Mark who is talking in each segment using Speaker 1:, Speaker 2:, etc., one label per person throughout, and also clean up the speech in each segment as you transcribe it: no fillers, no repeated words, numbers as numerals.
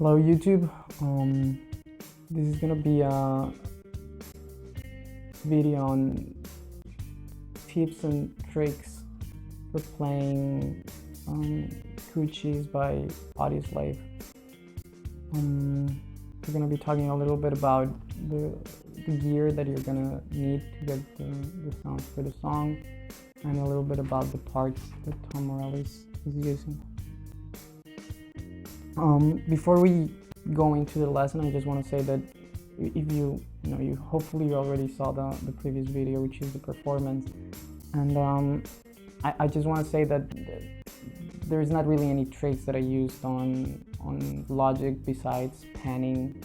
Speaker 1: Hello YouTube. This is gonna be a video on tips and tricks for playing Cochise by Audioslave. We're gonna be talking a little bit about the gear that you're gonna need to get the sounds for the song, and a little bit about the parts that Tom Morello is using. Before we go into the lesson, I just want to say that if you hopefully already saw the previous video, which is the performance, and I just want to say that there's not really any tricks that I used on Logic besides panning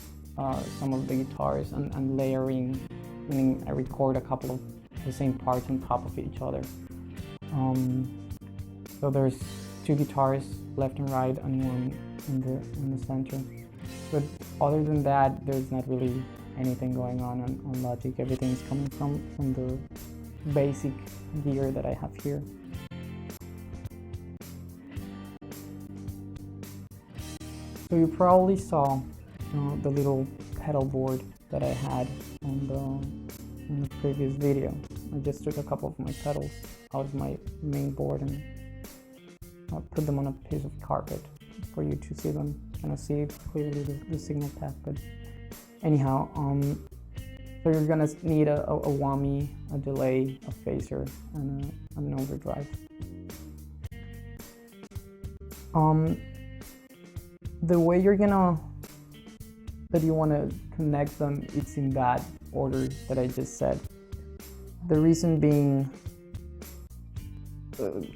Speaker 1: some of the guitars and layering, meaning I record a couple of the same parts on top of each other. So there's two guitars, left and right, and one in the center. But other than that, there's not really anything going on Logic. Everything's coming from the basic gear that I have here. So you probably saw the little pedal board that I had on the previous video. I just took a couple of my pedals out of my main board and put them on a piece of carpet for you to see them, kind of see clearly the signal path. But anyhow, so you're gonna need a whammy, a delay, a phaser, and an overdrive. The way you want to connect them, it's in that order that I just said. The reason being,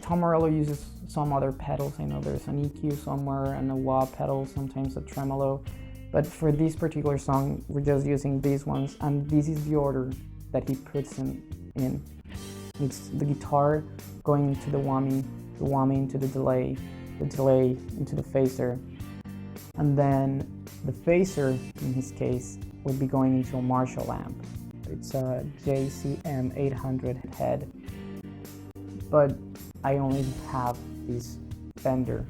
Speaker 1: Tom Morello uses some other pedals. I know there's an EQ somewhere and a wah pedal, sometimes a tremolo, but for this particular song we're just using these ones, and this is the order that he puts them in. It's the guitar going into the whammy into the delay into the phaser, and then the phaser in his case would be going into a Marshall amp. It's a JCM 800 head, but I only have this Fender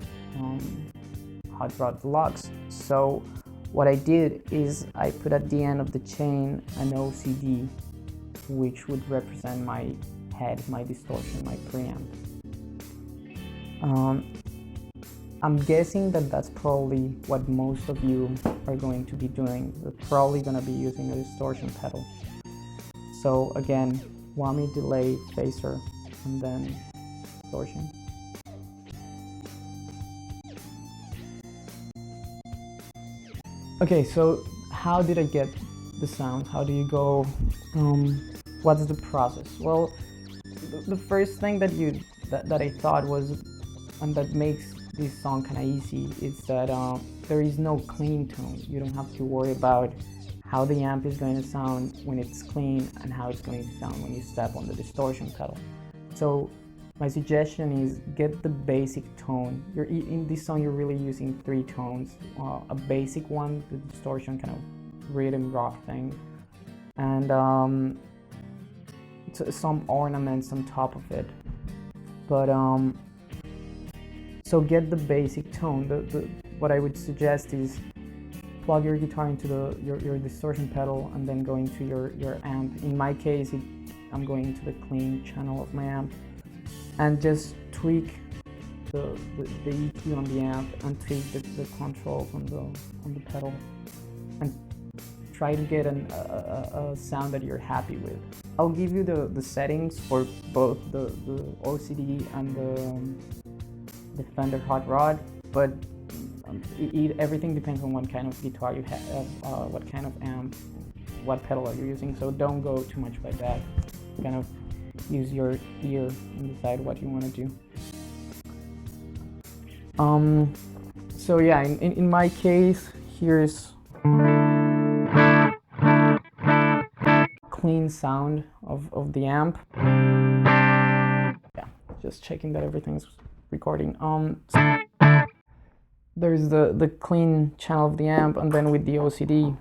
Speaker 1: Hot Rod Deluxe. So what I did is I put at the end of the chain an OCD, which would represent my head, my distortion, my preamp. I'm guessing that that's probably what most of you are going to be doing. You're probably going to be using a distortion pedal. So again, whammy, delay, phaser, and then distortion. Okay, so how did I get the sound? How do you go? What's the process? Well, the first thing that I thought was, and that makes this song kind of easy, is that there is no clean tone. You don't have to worry about how the amp is going to sound when it's clean and how it's going to sound when you step on the distortion pedal. So my suggestion is get the basic tone. In this song you're really using three tones. A basic one, the distortion kind of rhythm rock thing, and some ornaments on top of it. But so get the basic tone. What I would suggest is plug your guitar into your distortion pedal and then go into your amp. In my case, I'm going into the clean channel of my amp, and just tweak the EQ on the amp and tweak the controls on the pedal, and try to get a sound that you're happy with. I'll give you the settings for both the OCD and the Fender Hot Rod, but everything depends on what kind of guitar you have, what kind of amp, what pedal are you using, so don't go too much by that. Kind of use your ear and decide what you want to do. So yeah, in my case, here's clean sound of the amp. Yeah, just checking that everything's recording. There's the clean channel of the amp, and then with the OCD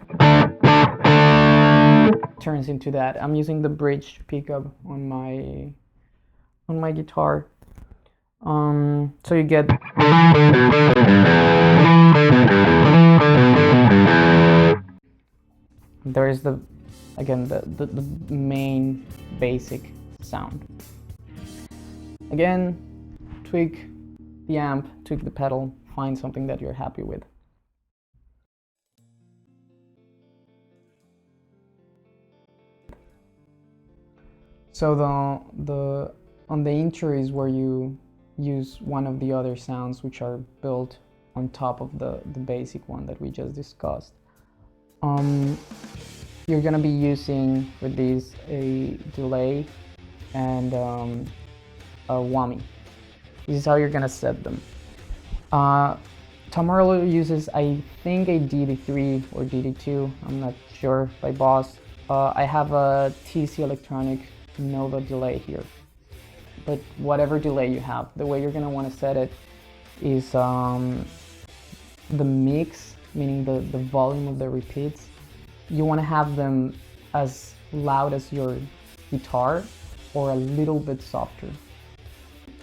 Speaker 1: turns into that. I'm using the bridge pickup on my guitar. So you get there is again the main basic sound. Again, tweak the amp, tweak the pedal, find something that you're happy with. So on the intro is where you use one of the other sounds which are built on top of the basic one that we just discussed. You're gonna be using for this a delay and a whammy. This is how you're gonna set them. Morello uses, I think, a DD3 or DD2, I'm not sure, by Boss. I have a TC Electronic Nova delay here, but whatever delay you have, the way you're gonna want to set it is the mix, meaning the volume of the repeats. You want to have them as loud as your guitar or a little bit softer.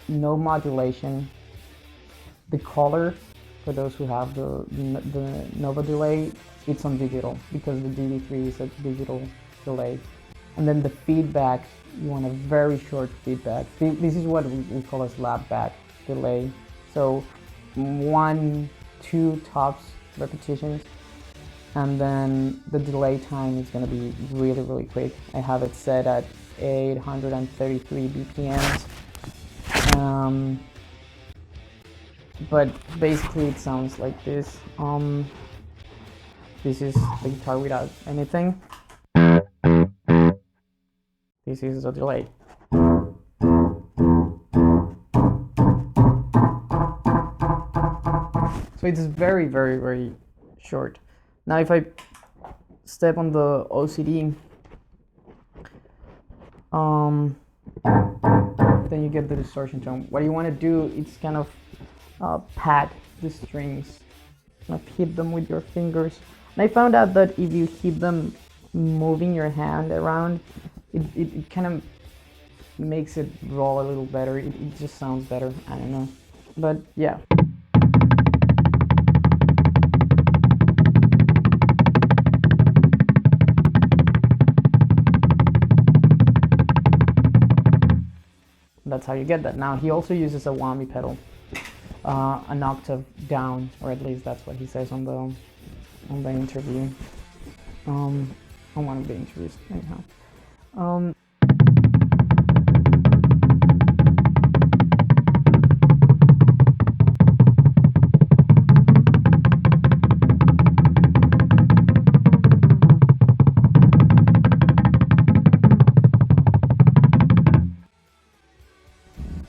Speaker 1: No modulation. The color, for those who have the Nova delay, it's on digital because the DD3 is a digital delay. And then the feedback, you want a very short feedback. This is what we call a slapback delay. So 1, 2 tops repetitions, and then the delay time is going to be really, really quick. I have it set at 833 BPMs. But basically it sounds like this. This is the guitar without anything. This is a delay. So it's very, very, very short. Now if I step on the OCD, then you get the distortion tone. What you want to do is kind of pat the strings, kind of hit them with your fingers. And I found out that if you hit them moving your hand around, it kind of makes it roll a little better. It just sounds better. I don't know, but yeah. That's how you get that. Now he also uses a whammy pedal, an octave down, or at least that's what he says on the interview. On one of the interviews, anyhow.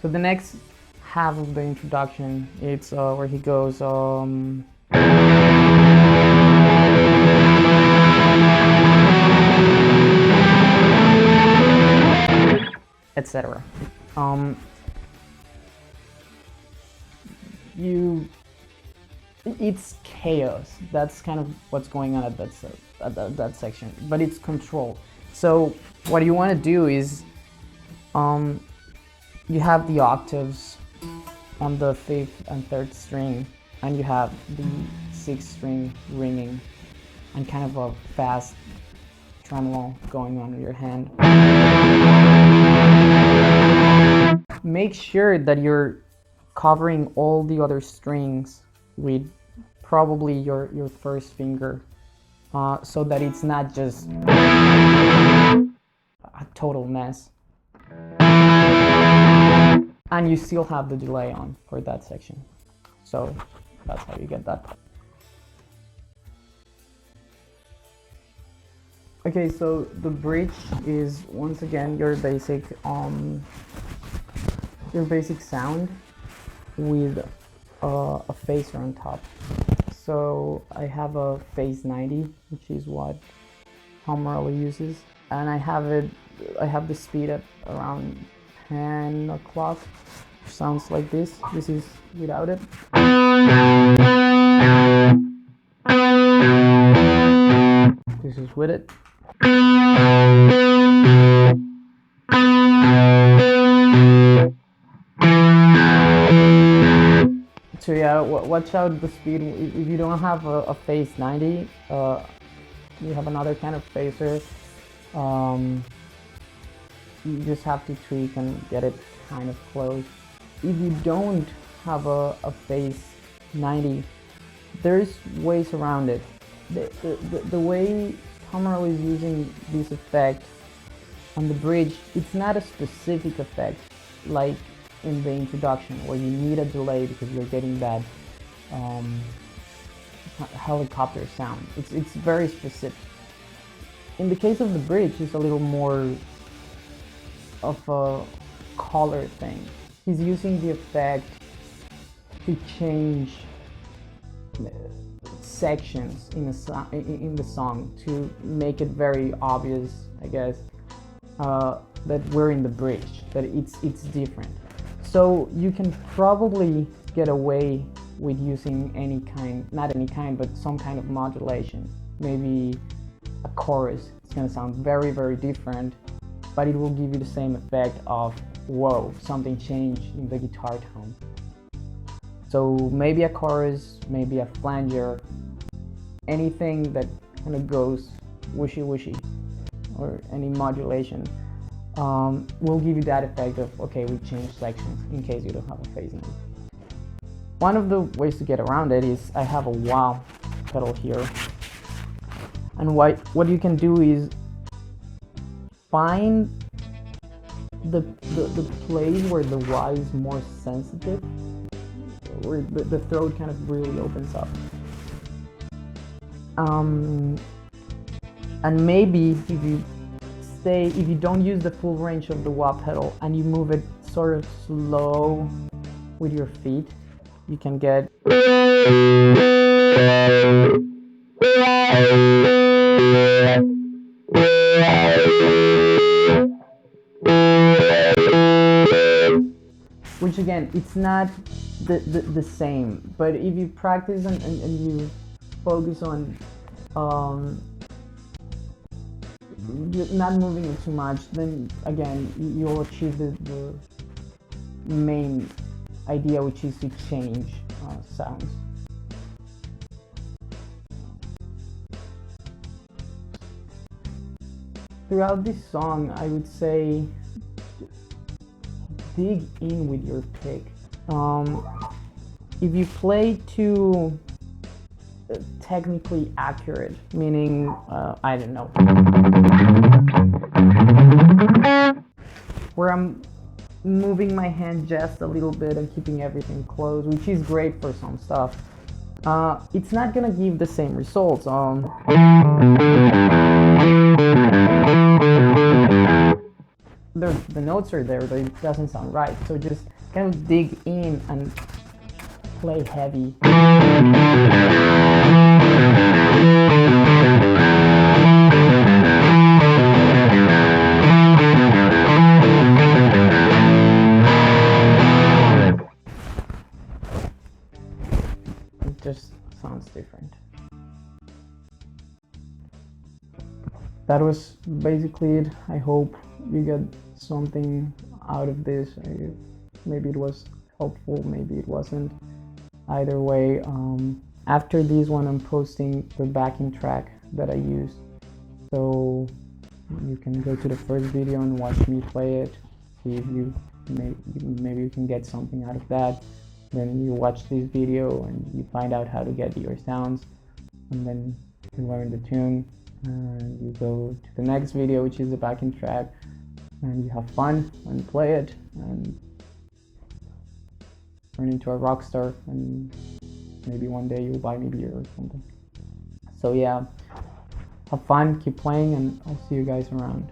Speaker 1: So the next half of the introduction, it's where he goes, etc. It's chaos. That's kind of what's going on at that section, but it's controlled. So what you want to do is, you have the octaves on the 5th and 3rd string, and you have the 6th string ringing, and kind of a fast tremolo going on in your hand. Make sure that you're covering all the other strings with probably your first finger, so that it's not just a total mess. And you still have the delay on for that section. So that's how you get that. Okay, so the bridge is once again your basic sound with a phaser on top. So I have a phase 90, which is what Morello uses, and I have the speed at around 10 o'clock. Sounds like this. This is without it. This is with it. So yeah, watch out the speed. If you don't have a phase 90, you have another kind of phaser. You just have to tweak and get it kind of close. If you don't have a phase 90, there's ways around it. The way Morello is using this effect on the bridge, it's not a specific effect like in the introduction where you need a delay because you're getting that helicopter sound. It's very specific. In the case of the bridge, it's a little more of a color thing. He's using the effect to change sections in the song to make it very obvious, I guess, that we're in the bridge, that it's different. So you can probably get away with using any kind, not any kind, but some kind of modulation. Maybe a chorus. It's gonna sound very, very different, but it will give you the same effect of, whoa, something changed in the guitar tone. So maybe a chorus, maybe a flanger, anything that kind of goes wishy-wishy, or any modulation, will give you that effect of, okay, we changed sections, in case you don't have a phasing. One of the ways to get around it is I have a wah pedal here, and what you can do is find the place where the wah is more sensitive, where the throat kind of really opens up. And maybe if you don't use the full range of the wah pedal and you move it sort of slow with your feet, you can get which again, it's not the same, but if you practice and you focus on not moving it too much, then again you'll achieve the main idea, which is to change sounds. Throughout this song, I would say dig in with your pick. If you play too technically accurate, meaning I don't know, where I'm moving my hand just a little bit and keeping everything close, which is great for some stuff, it's not gonna give the same results. The notes are there, but it doesn't sound right. So just kind of dig in and play heavy. It just sounds different. That was basically it. I hope you get something out of this. Maybe it was helpful, maybe it wasn't. Either way, after this one I'm posting the backing track that I used, so you can go to the first video and watch me play it, see if maybe you can get something out of that. Then you watch this video and you find out how to get your sounds, and then you learn the tune, and you go to the next video, which is the backing track, and you have fun and play it and turn into a rock star, and maybe one day you'll buy me beer or something. So yeah, have fun, keep playing, and I'll see you guys around.